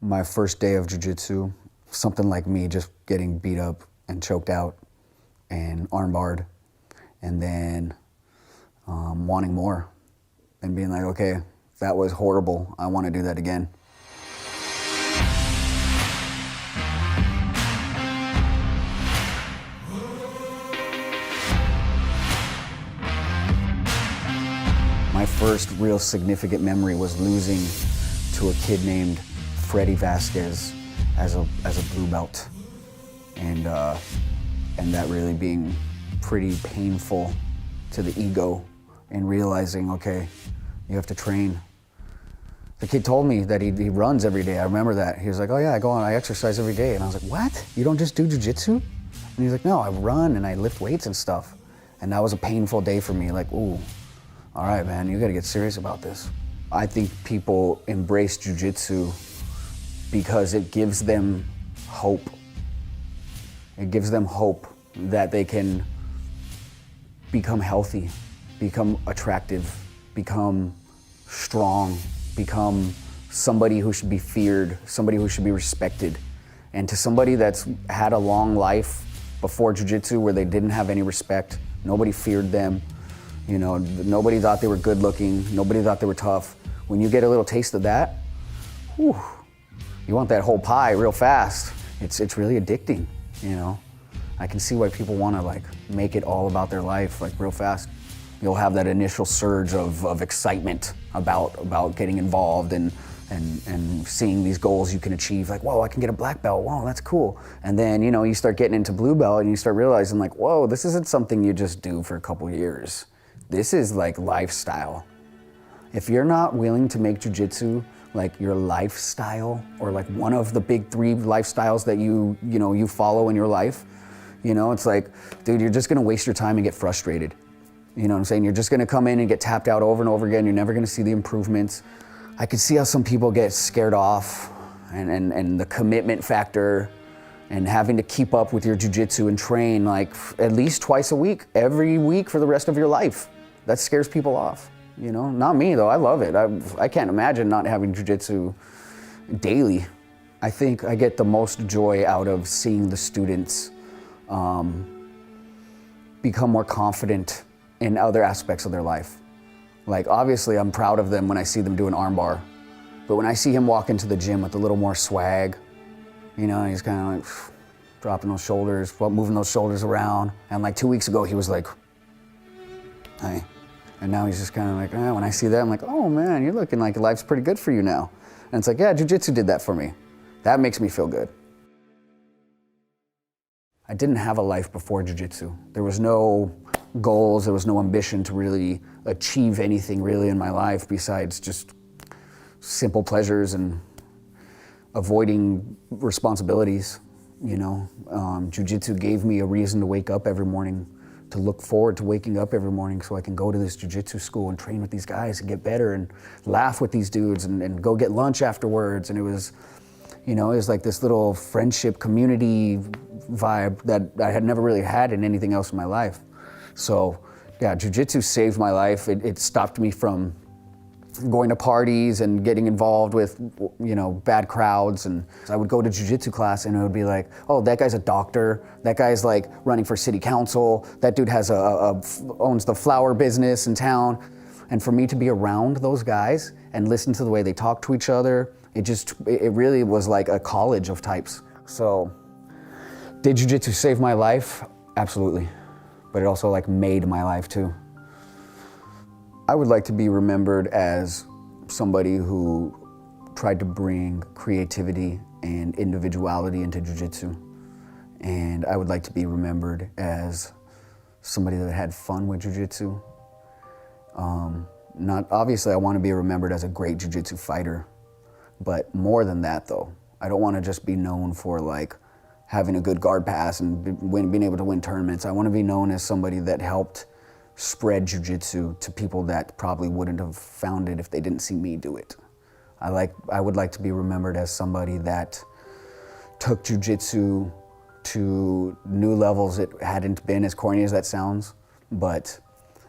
My first day of jiu-jitsu, something like me just getting beat up and choked out and armbarred, and then wanting more and being like, okay, that was horrible. I want to do that again. My first real significant memory was losing to a kid named Freddie Vasquez as a blue belt, and that really being pretty painful to the ego, and realizing, okay, you have to train. The kid told me that he runs every day. I remember that. He was like, oh yeah, I exercise every day. And I was like, what? You don't just do jiu-jitsu? And he's like, no, I run and I lift weights and stuff. And that was a painful day for me. Like, ooh, all right, man, you gotta get serious about this. I think people embrace jiu-jitsu because it gives them hope. It gives them hope that they can become healthy, become attractive, become strong, become somebody who should be feared, somebody who should be respected. And to somebody that's had a long life before jiu-jitsu where they didn't have any respect, nobody feared them, you know, nobody thought they were good looking, nobody thought they were tough. When you get a little taste of that, whew, you want that whole pie real fast. It's really addicting, you know. I can see why people want to like make it all about their life like real fast. You'll have that initial surge of excitement about getting involved and seeing these goals you can achieve. Like, whoa, I can get a black belt. Wow, that's cool. And then, you know, you start getting into blue belt and you start realizing like, whoa, this isn't something you just do for a couple years. This is like lifestyle. If you're not willing to make jiu-jitsu like your lifestyle, or like one of the big 3 lifestyles that you follow in your life, you know, it's like, dude, you're just gonna waste your time and get frustrated. You know what I'm saying? You're just gonna come in and get tapped out over and over again. You're never gonna see the improvements. I could see how some people get scared off and the commitment factor and having to keep up with your jiu-jitsu and train like at least twice a week, every week for the rest of your life. That scares people off. You know, not me though, I love it. I can't imagine not having jiu-jitsu daily. I think I get the most joy out of seeing the students become more confident in other aspects of their life. Like obviously I'm proud of them when I see them do an arm bar, but when I see him walk into the gym with a little more swag, you know, he's kind of like dropping those shoulders, moving those shoulders around. And like 2 weeks ago he was like, hey. And now he's just kind of like, when I see that, I'm like, oh man, you're looking like life's pretty good for you now. And it's like, yeah, jiu-jitsu did that for me. That makes me feel good. I didn't have a life before jiu-jitsu. There was no goals, there was no ambition to really achieve anything really in my life besides just simple pleasures and avoiding responsibilities, you know. Jiu-jitsu gave me a reason to wake up every morning, to look forward to waking up every morning so I can go to this jiu-jitsu school and train with these guys and get better and laugh with these dudes and go get lunch afterwards. And it was, you know, it was like this little friendship community vibe that I had never really had in anything else in my life. So yeah, jiu-jitsu saved my life. It stopped me from going to parties and getting involved with, you know, bad crowds. And I would go to jiu-jitsu class and it would be like, oh, that guy's a doctor. That guy's like running for city council. That dude has owns the flower business in town. And for me to be around those guys and listen to the way they talk to each other, it really was like a college of types. So did jiu-jitsu save my life? Absolutely. But it also like made my life too. I would like to be remembered as somebody who tried to bring creativity and individuality into jiu-jitsu. And I would like to be remembered as somebody that had fun with jiu-jitsu. Obviously I want to be remembered as a great jiu-jitsu fighter, but more than that though. I don't want to just be known for like having a good guard pass and being able to win tournaments. I want to be known as somebody that helped spread jiu-jitsu to people that probably wouldn't have found it if they didn't see me do it. I would like to be remembered as somebody that took jiu-jitsu to new levels it hadn't been, as corny as that sounds, but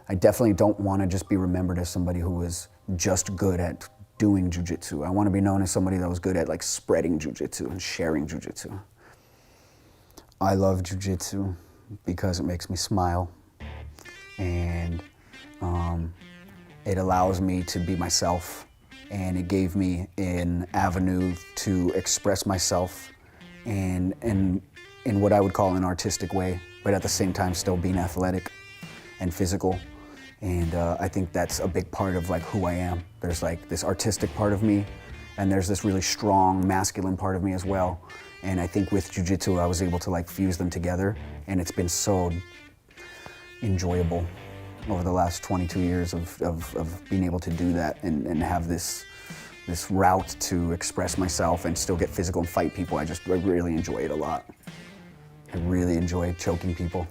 I definitely don't want to just be remembered as somebody who was just good at doing jujitsu. I want to be known as somebody that was good at like spreading jujitsu and sharing jujitsu. I love jujitsu because it makes me smile, and it allows me to be myself, and it gave me an avenue to express myself in what I would call an artistic way, but at the same time still being athletic and physical. And I think that's a big part of like who I am. There's like this artistic part of me, and there's this really strong masculine part of me as well. And I think with jiu-jitsu I was able to like fuse them together, and it's been so enjoyable over the last 22 years of being able to do that and have this route to express myself and still get physical and fight people. I really enjoy it a lot. I really enjoy choking people.